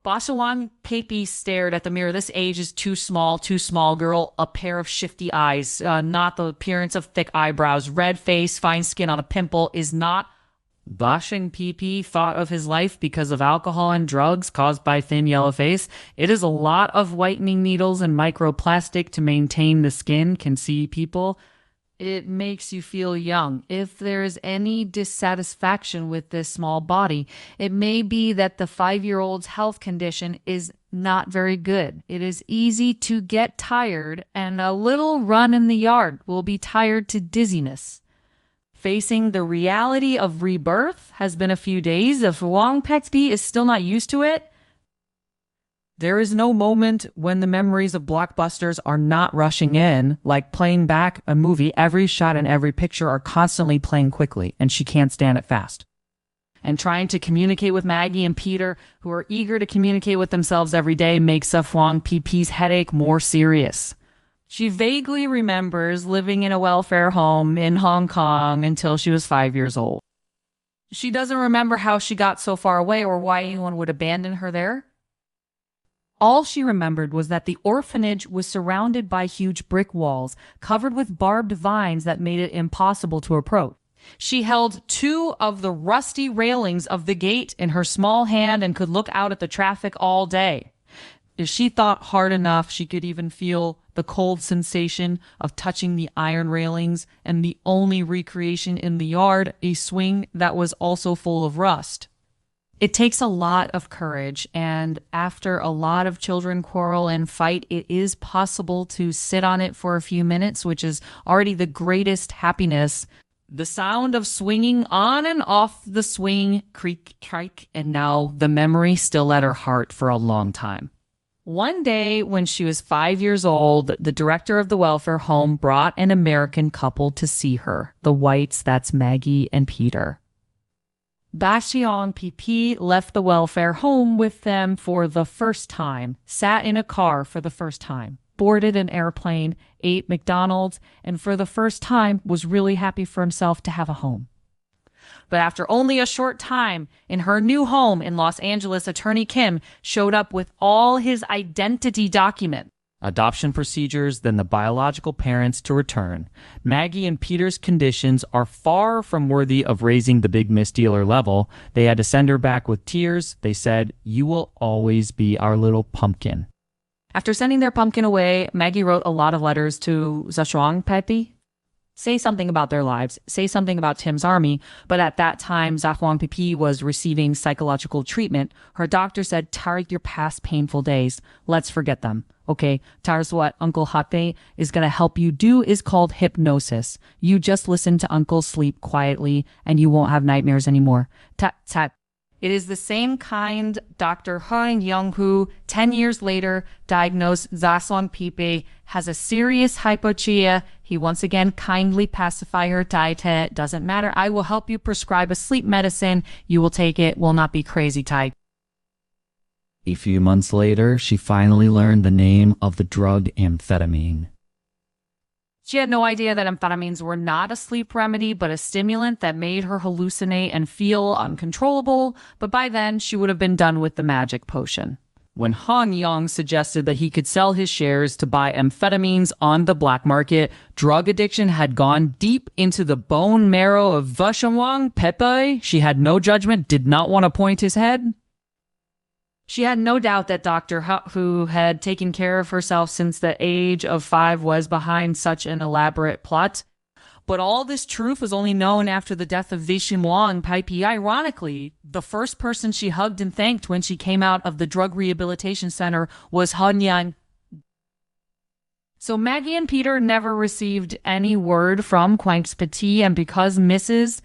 Bashawan Pepe stared at the mirror. This age is too small girl. A pair of shifty eyes, not the appearance of thick eyebrows, red face, fine skin on a pimple, is not. Bashing PP thought of his life because of alcohol and drugs caused by thin yellow face. It is a lot of whitening needles and microplastic to maintain the skin. Can see people. It makes you feel young. If there is any dissatisfaction with this small body, it may be that the 5-year-old's health condition is not very good. It is easy to get tired, and a little run in the yard will be tired to dizziness. Facing the reality of rebirth has been a few days. If Wong Pexby is still not used to it, there is no moment when the memories of blockbusters are not rushing in, like playing back a movie. Every shot and every picture are constantly playing quickly, and she can't stand it fast. And trying to communicate with Maggie and Peter, who are eager to communicate with themselves every day, makes Wong PP's headache more serious. She vaguely remembers living in a welfare home in Hong Kong until she was 5 years old. She doesn't remember how she got so far away or why anyone would abandon her there. All she remembered was that the orphanage was surrounded by huge brick walls, covered with barbed vines that made it impossible to approach. She held 2 of the rusty railings of the gate in her small hand and could look out at the traffic all day. If she thought hard enough, she could even feel the cold sensation of touching the iron railings, and the only recreation in the yard, a swing that was also full of rust. It takes a lot of courage, and after a lot of children quarrel and fight, it is possible to sit on it for a few minutes, which is already the greatest happiness. The sound of swinging on and off the swing, creak, creak, and now the memory still at her heart for a long time. One day, when she was 5 years old, the director of the welfare home brought an American couple to see her. The Whites, that's Maggie and Peter. Bashion PP left the welfare home with them for the first time, sat in a car for the first time, boarded an airplane, ate McDonald's, and for the first time was really happy for himself to have a home. But after only a short time in her new home in Los Angeles, attorney Kim showed up with all his identity documents, adoption procedures, then the biological parents to return. Maggie and Peter's conditions are far from worthy of raising the big misdealer level. They had to send her back with tears. They said, "You will always be our little pumpkin." After sending their pumpkin away, Maggie wrote a lot of letters to Zhuang Pepe. Say something about their lives, say something about Tim's army, but at that time, Zhuang Pepe was receiving psychological treatment. Her doctor said, "Tariq, your past painful days, let's forget them. Okay, Tars, what Uncle Hape is going to help you do is called hypnosis. You just listen to Uncle sleep quietly and you won't have nightmares anymore." Tat. It is the same kind Dr. Hung Young-Hu, 10 years later, diagnosed Zhuang Pepe has a serious hypochia. He once again kindly pacify her diet. Doesn't matter. I will help you prescribe a sleep medicine. You will take it. Will not be crazy type. A few months later, she finally learned the name of the drug amphetamine. She had no idea that amphetamines were not a sleep remedy, but a stimulant that made her hallucinate and feel uncontrollable. But by then, she would have been done with the magic potion. When Han Yang suggested that he could sell his shares to buy amphetamines on the black market, drug addiction had gone deep into the bone marrow of Vashawang Pepe. She had no judgment, did not want to point his head. She had no doubt that Dr. Hu, who had taken care of herself since the age of 5, was behind such an elaborate plot. But all this truth was only known after the death of Vishimwang Paipi. Ironically, the first person she hugged and thanked when she came out of the drug rehabilitation center was Han Yang. So Maggie and Peter never received any word from Quang Petit, and because Mrs.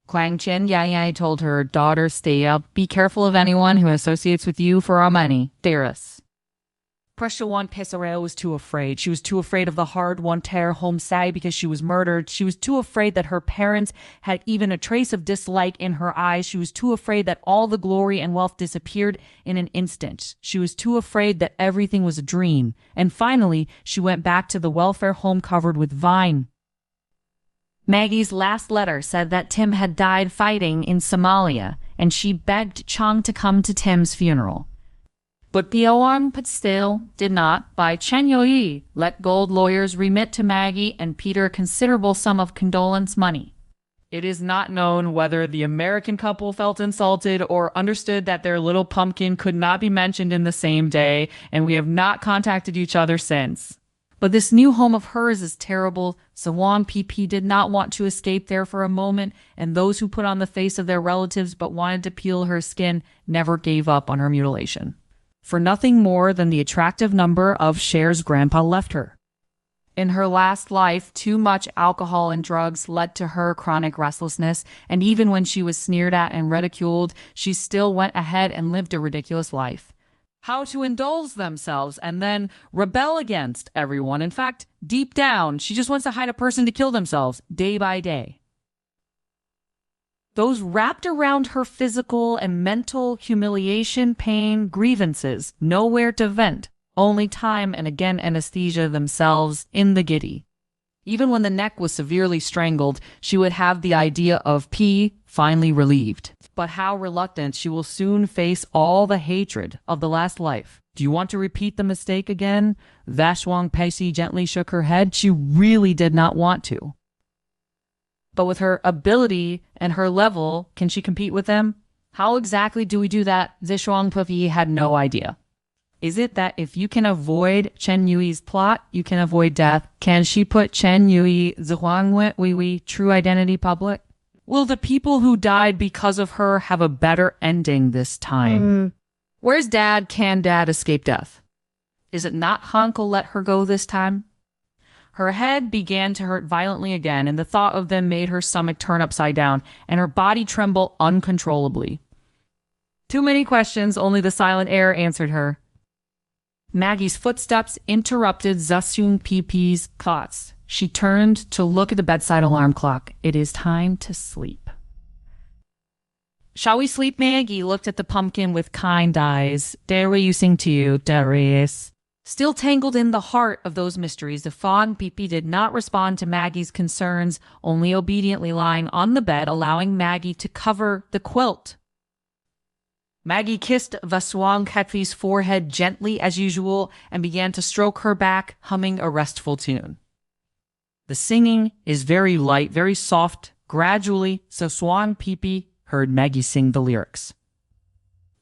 Quang Chen Yai told her daughter, "Stay up. Be careful of anyone who associates with you for our money. Dearest." Pressure-One Pesareo was too afraid. She was too afraid of the hard-won Ter Home Sai because she was murdered. She was too afraid that her parents had even a trace of dislike in her eyes. She was too afraid that all the glory and wealth disappeared in an instant. She was too afraid that everything was a dream. And finally, she went back to the welfare home covered with vine. Maggie's last letter said that Tim had died fighting in Somalia, and she begged Chang to come to Tim's funeral. But Byeowan still did not, by Chen Yui, let gold lawyers remit to Maggie and Peter a considerable sum of condolence money. It is not known whether the American couple felt insulted or understood that their little pumpkin could not be mentioned in the same day, and we have not contacted each other since. But this new home of hers is terrible. Sawang PP did not want to escape there for a moment, and those who put on the face of their relatives but wanted to peel her skin never gave up on her mutilation. For nothing more than the attractive number of shares Grandpa left her. In her last life, too much alcohol and drugs led to her chronic restlessness, and even when she was sneered at and ridiculed, she still went ahead and lived a ridiculous life. How to indulge themselves and then rebel against everyone. In fact, deep down, she just wants to hide a person to kill themselves day by day. Those wrapped around her physical and mental humiliation, pain, grievances, nowhere to vent, only time and again anesthesia themselves in the giddy. Even when the neck was severely strangled, she would have the idea of P finally relieved. But how reluctant she will soon face all the hatred of the last life. Do you want to repeat the mistake again? Vashwang Pesi gently shook her head. She really did not want to. But with her ability and her level, can she compete with them? How exactly do we do that? Zishuang Pufi had no idea. Is it that if you can avoid Chen Yui's plot, you can avoid death? Can she put Chen Yui, Zhuangwen Wei true identity public? Will the people who died because of her have a better ending this time? Where's Dad? Can Dad escape death? Is it not Hank will let her go this time? Her head began to hurt violently again, and the thought of them made her stomach turn upside down, and her body tremble uncontrollably. Too many questions, only the silent air answered her. Maggie's footsteps interrupted Zasyung Pipi's thoughts. She turned to look at the bedside alarm clock. It is time to sleep. Shall we sleep? Maggie looked at the pumpkin with kind eyes. Dare you sing to you, Darius? Still tangled in the heart of those mysteries, the Fong Pipi did not respond to Maggie's concerns, only obediently lying on the bed, allowing Maggie to cover the quilt. Maggie kissed Vaswang Ketvi's forehead gently as usual and began to stroke her back, humming a restful tune. The singing is very light, very soft. Gradually, Vaswang Pipi heard Maggie sing the lyrics.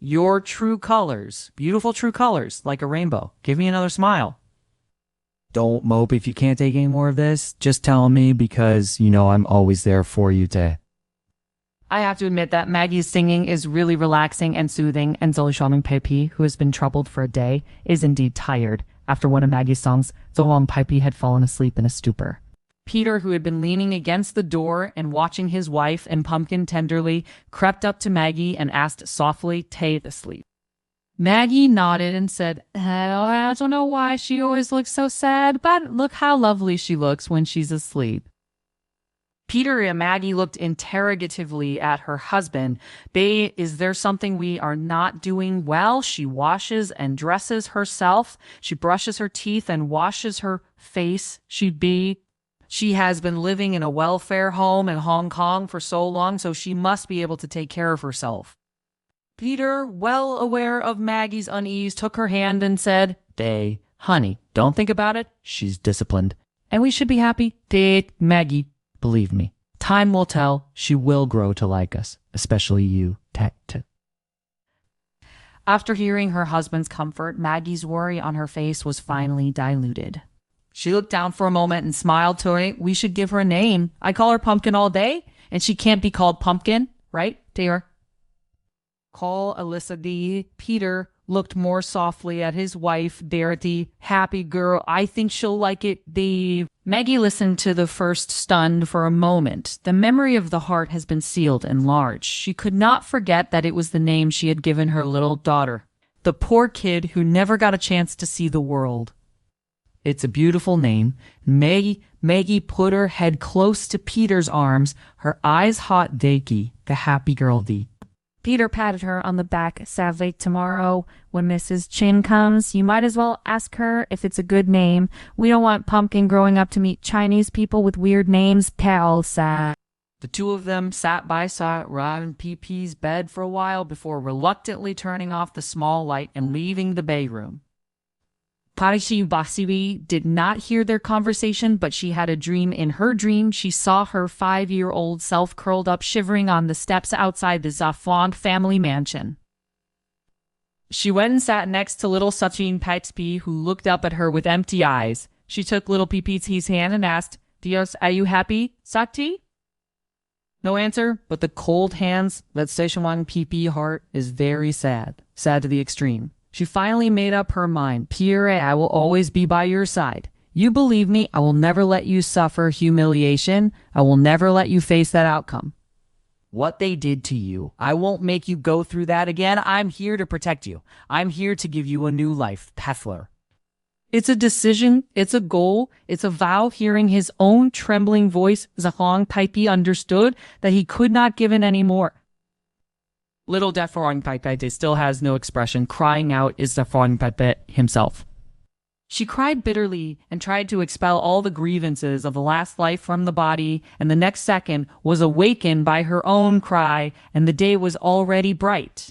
Your true colors, beautiful true colors, like a rainbow. Give me another smile. Don't mope if you can't take any more of this. Just tell me because, I'm always there for you to. I have to admit that Maggie's singing is really relaxing and soothing, and Zolishaming Pepi, who has been troubled for a day, is indeed tired. After one of Maggie's songs, Zolong Pepi had fallen asleep in a stupor. Peter, who had been leaning against the door and watching his wife and Pumpkin tenderly, crept up to Maggie and asked softly, "Tay asleep?" Maggie nodded and said, I don't know why she always looks so sad, but look how lovely she looks when she's asleep. Peter and Maggie looked interrogatively at her husband. Bae, is there something we are not doing well? She washes and dresses herself. She brushes her teeth and washes her face. She has been living in a welfare home in Hong Kong for so long, so she must be able to take care of herself. Peter, well aware of Maggie's unease, took her hand and said, Day, honey, don't think about it. She's disciplined. And we should be happy. Day, Maggie, believe me. Time will tell. She will grow to like us, especially you, Tet. After hearing her husband's comfort, Maggie's worry on her face was finally diluted. She looked down for a moment and smiled to her. We should give her a name. I call her Pumpkin all day, and she can't be called Pumpkin, right, dear? Call Alyssa D. Peter looked more softly at his wife, Darity. Happy girl. I think she'll like it, Dave. Maggie listened to the first, stunned for a moment. The memory of the heart has been sealed and large. She could not forget that it was the name she had given her little daughter. The poor kid who never got a chance to see the world. It's a beautiful name. Maggie put her head close to Peter's arms, her eyes hot Daki, the happy girl D. Peter patted her on the back. Sadly, tomorrow, when Mrs. Chin comes, you might as well ask her if it's a good name. We don't want Pumpkin growing up to meet Chinese people with weird names. Pal sad. The two of them sat by side around PP's bed for a while before reluctantly turning off the small light and leaving the bay room. Parishi Basiwi did not hear their conversation, but she had a dream. In her dream, she saw her 5-year-old self curled up, shivering on the steps outside the Zafwan family mansion. She went and sat next to little Sachin Paitspi, who looked up at her with empty eyes. She took little PP's hand and asked, "Dios, are you happy, Sati?" No answer, but the cold hands that Seshawan PP heart is very sad to the extreme. She finally made up her mind. "Pierre, I will always be by your side. You believe me, I will never let you suffer humiliation. I will never let you face that outcome. What they did to you, I won't make you go through that again. I'm here to protect you. I'm here to give you a new life, Pethler." It's a decision, it's a goal, it's a vow. Hearing his own trembling voice, Zahong Paipi understood that he could not give in anymore. Little Zafwan Paipi still has no expression. Crying out is Zafwan Paipi himself. She cried bitterly and tried to expel all the grievances of the last life from the body, and the next second was awakened by her own cry, and the day was already bright.